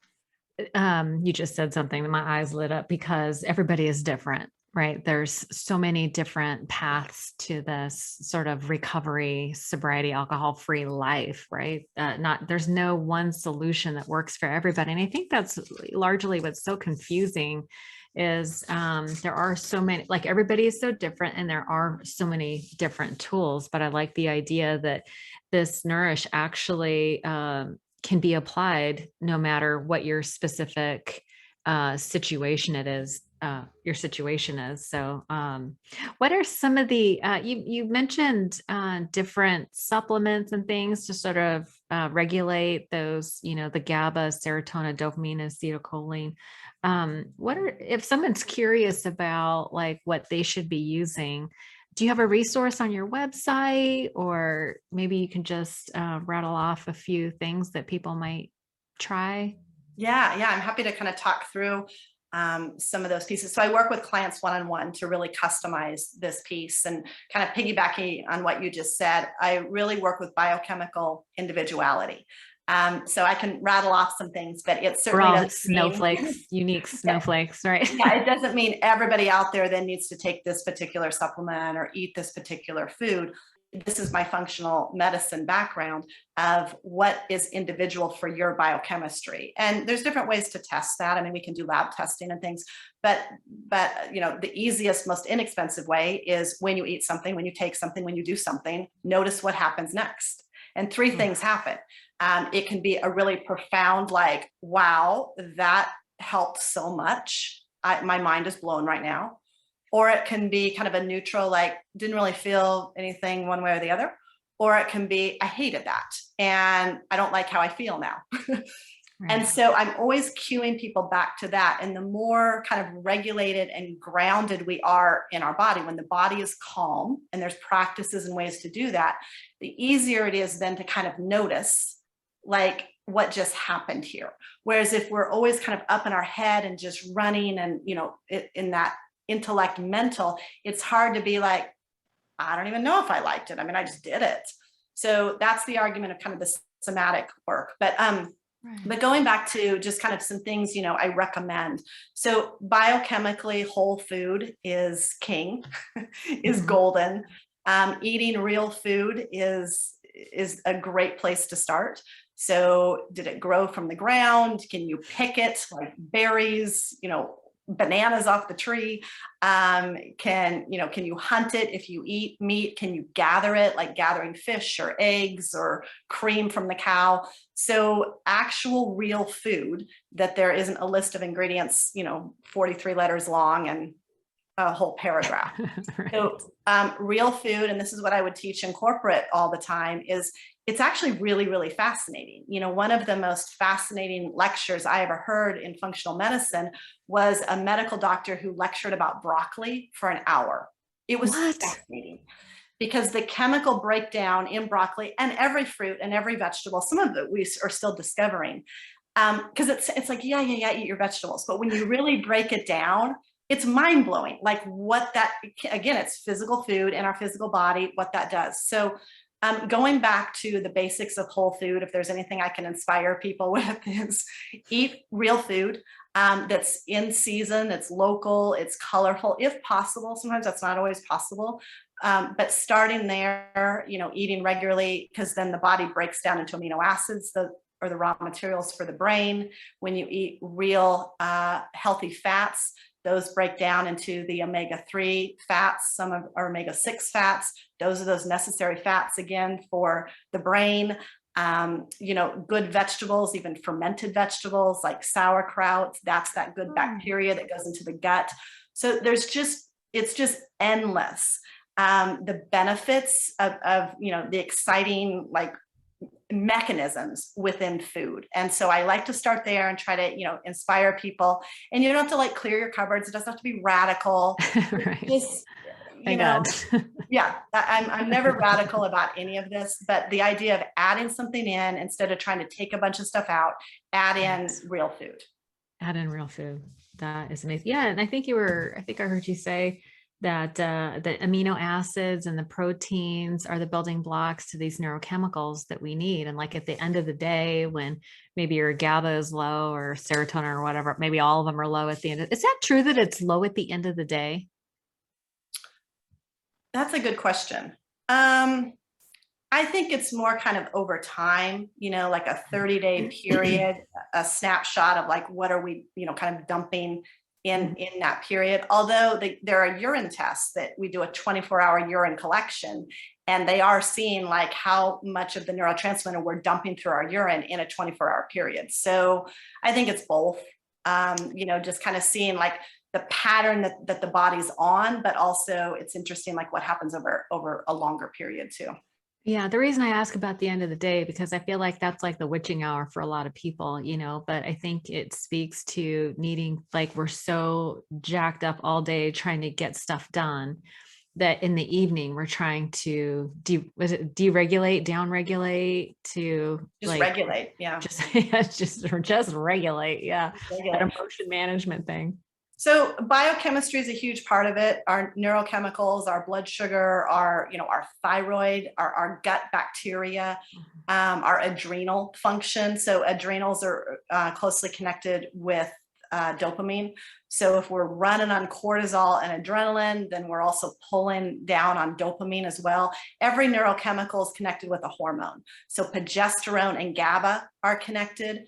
Speaker 1: You just said something that my eyes lit up, because everybody is different. Right. There's so many different paths to this sort of recovery, sobriety, alcohol-free life, right? There's no one solution that works for everybody. And I think that's largely what's so confusing is there are so many, like everybody is so different and there are so many different tools, but I like the idea that this Nourish actually can be applied no matter what your specific situation is. Your situation is. So what are some of the, you mentioned different supplements and things to sort of regulate those, the GABA, serotonin, dopamine, acetylcholine. If someone's curious about like what they should be using, do you have a resource on your website, or maybe you can just rattle off a few things that people might try?
Speaker 2: Yeah, I'm happy to kind of talk through some of those pieces. So I work with clients one-on-one to really customize this piece, and kind of piggybacking on what you just said, I really work with biochemical individuality. So I can rattle off some things, but it
Speaker 1: We're
Speaker 2: certainly
Speaker 1: all
Speaker 2: doesn't
Speaker 1: snowflakes,
Speaker 2: mean
Speaker 1: unique snowflakes, right?
Speaker 2: yeah, it doesn't mean everybody out there then needs to take this particular supplement or eat this particular food. This is my functional medicine background of what is individual for your biochemistry. And there's different ways to test that. I mean, we can do lab testing and things, but the easiest, most inexpensive way is when you eat something, when you take something, when you do something, notice what happens next. And three things happen. It can be a really profound, like, wow, that helped so much. My mind is blown right now. Or it can be kind of a neutral, like, didn't really feel anything one way or the other. Or it can be, I hated that and I don't like how I feel now.
Speaker 1: Right.
Speaker 2: And so I'm always cueing people back to that. And the more kind of regulated and grounded we are in our body, when the body is calm, and there's practices and ways to do that, the easier it is then to kind of notice, like, what just happened here. Whereas if we're always kind of up in our head and just running and, in that intellect mental, it's hard to be like, I don't even know if I liked it. I mean, I just did it. So that's the argument of kind of the somatic work. But going back to just kind of some things, I recommend. So biochemically, whole food is king, is golden. Eating real food is a great place to start. So did it grow from the ground? Can you pick it like berries, bananas off the tree? Can you hunt it? If you eat meat, can you gather it, like gathering fish or eggs or cream from the cow? So actual real food that there isn't a list of ingredients, 43 letters long and a whole paragraph.
Speaker 1: Right.
Speaker 2: So real food, and this is what I would teach in corporate all the time, is it's actually really, really fascinating. One of the most fascinating lectures I ever heard in functional medicine was a medical doctor who lectured about broccoli for an hour. It was fascinating because the chemical breakdown in broccoli and every fruit and every vegetable, some of it we are still discovering, because it's like, yeah, eat your vegetables. But when you really break it down, it's mind blowing. Like what that, again, it's physical food in our physical body, what that does. So going back to the basics of whole food, if there's anything I can inspire people with, is eat real food that's in season, that's local, it's colorful, if possible. Sometimes that's not always possible. But starting there, eating regularly, because then the body breaks down into amino acids, or the raw materials for the brain. When you eat real healthy fats, those break down into the omega-3 fats, some of our omega-6 fats. Those are those necessary fats, again, for the brain. Good vegetables, even fermented vegetables like sauerkraut, that's that good bacteria that goes into the gut. So it's just endless. The benefits of the exciting, like, mechanisms within food. And so I like to start there and try to, inspire people. And you don't have to like clear your cupboards. It doesn't have to be radical.
Speaker 1: Right.
Speaker 2: Just,
Speaker 1: Thank God.
Speaker 2: Yeah, I'm never radical about any of this, but the idea of adding something in instead of trying to take a bunch of stuff out, add in real food.
Speaker 1: Add in real food. That is amazing. Yeah. And I think I heard you say that the amino acids and the proteins are the building blocks to these neurochemicals that we need. And like at the end of the day, when maybe your GABA is low or serotonin or whatever, maybe all of them are low at the end. Is that true that it's low at the end of the day?
Speaker 2: That's a good question. I think it's more kind of over time, like a 30-day period, a snapshot of like, what are we, kind of dumping in that period. Although there are urine tests that we do a 24-hour urine collection, and they are seeing like how much of the neurotransmitter we're dumping through our urine in a 24-hour period. So I think it's both, just kind of seeing like the pattern that the body's on, but also it's interesting, like what happens over a longer period too.
Speaker 1: Yeah, the reason I ask about the end of the day, because I feel like that's like the witching hour for a lot of people, but I think it speaks to needing, like, we're so jacked up all day trying to get stuff done that in the evening we're trying to deregulate, downregulate to
Speaker 2: Just
Speaker 1: like
Speaker 2: regulate. Yeah.
Speaker 1: just yeah, just regulate. Yeah. That
Speaker 2: Regulate.
Speaker 1: emotion management thing.
Speaker 2: So biochemistry is a huge part of it. Our neurochemicals, our blood sugar, our thyroid, our gut bacteria, our adrenal function. So adrenals are closely connected with dopamine. So if we're running on cortisol and adrenaline, then we're also pulling down on dopamine as well. Every neurochemical is connected with a hormone. So progesterone and GABA are connected,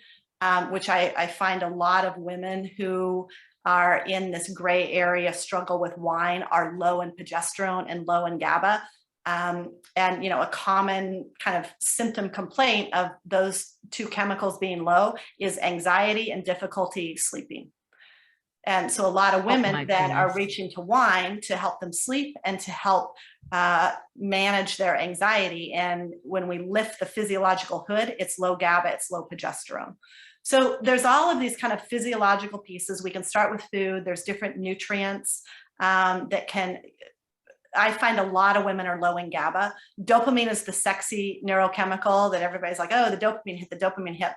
Speaker 2: which I find a lot of women who are in this gray area, struggle with wine, are low in progesterone and low in GABA. And a common kind of symptom complaint of those two chemicals being low is anxiety and difficulty sleeping. And so a lot of women then are reaching to wine to help them sleep and to help manage their anxiety. And when we lift the physiological hood, it's low GABA, it's low progesterone. So there's all of these kind of physiological pieces. We can start with food. There's different nutrients that can, I find a lot of women are low in GABA. Dopamine is the sexy neurochemical that everybody's like, oh, the dopamine hit.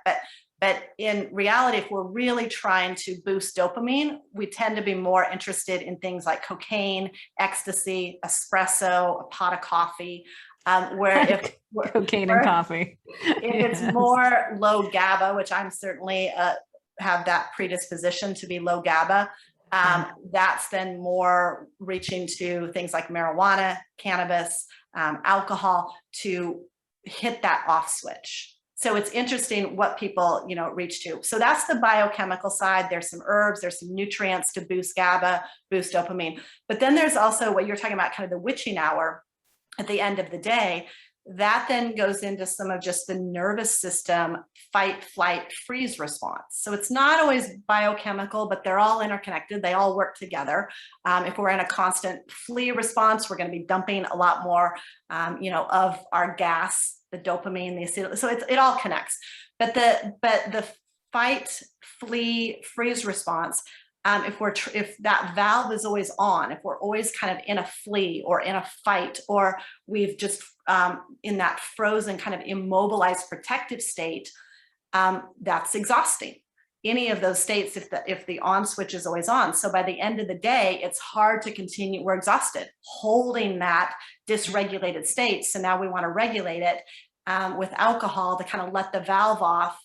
Speaker 2: But in reality, if we're really trying to boost dopamine, we tend to be more interested in things like cocaine, ecstasy, espresso, a pot of coffee. Where if
Speaker 1: cocaine and coffee,
Speaker 2: if it's more low GABA, which I'm certainly have that predisposition to be low GABA, that's then more reaching to things like marijuana, cannabis, alcohol to hit that off switch. So it's interesting what people, reach to. So that's the biochemical side. There's some herbs, there's some nutrients to boost GABA, boost dopamine. But then there's also what you're talking about, kind of the witching hour at the end of the day. That then goes into some of just the nervous system fight, flight, freeze response. So it's not always biochemical, but they're all interconnected. They all work together. If we're in a constant flee response, we're going to be dumping a lot more, of our gas, the dopamine, the acetyl. So it all connects. But the fight, flee, freeze response, if that valve is always on, if we're always kind of in a flee or in a fight, or we've just in that frozen kind of immobilized protective state, that's exhausting. Any of those states, if the on switch is always on. So by the end of the day, it's hard to continue. We're exhausted holding that dysregulated state. So now we want to regulate it with alcohol to kind of let the valve off.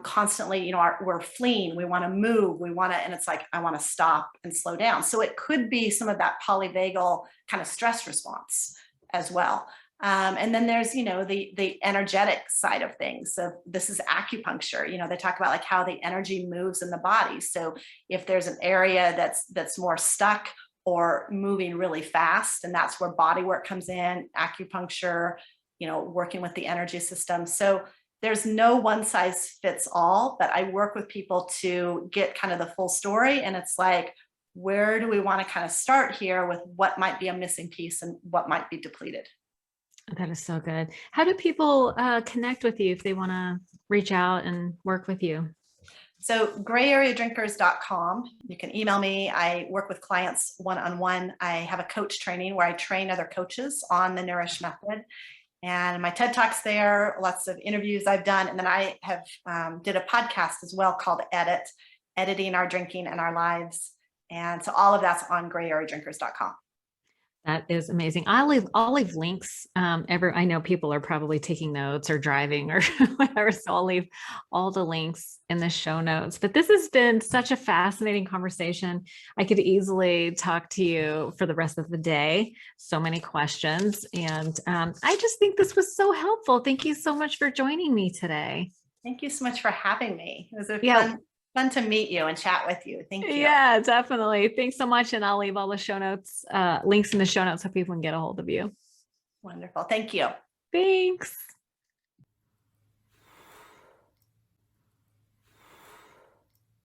Speaker 2: Constantly, we're fleeing, we want to move, and it's like, I want to stop and slow down. So it could be some of that polyvagal kind of stress response as well. And then there's, the energetic side of things. So this is acupuncture. They talk about like how the energy moves in the body. So if there's an area that's more stuck or moving really fast, and that's where body work comes in, acupuncture, working with the energy system. So there's no one size fits all, but I work with people to get kind of the full story. And it's like, where do we want to kind of start here with what might be a missing piece and what might be depleted?
Speaker 1: That is so good. How do people connect with you if they want to reach out and work with you?
Speaker 2: So grayareadrinkers.com. You can email me. I work with clients one-on-one. I have a coach training where I train other coaches on the Nourish method. And my TED Talk's there, lots of interviews I've done. And then I have did a podcast as well called Editing Our Drinking and Our Lives. And so all of that's on grayareadrinkers.com.
Speaker 1: That is amazing. I'll leave links. I know people are probably taking notes or driving or whatever. So I'll leave all the links in the show notes. But this has been such a fascinating conversation. I could easily talk to you for the rest of the day. So many questions. And I just think this was so helpful. Thank you so much for joining me today.
Speaker 2: Thank you so much for having me. It was fun to meet you and chat with you. Thank you.
Speaker 1: Yeah, definitely. Thanks so much. And I'll leave all the show notes, links in the show notes so people can get a hold of you.
Speaker 2: Wonderful. Thank you.
Speaker 1: Thanks.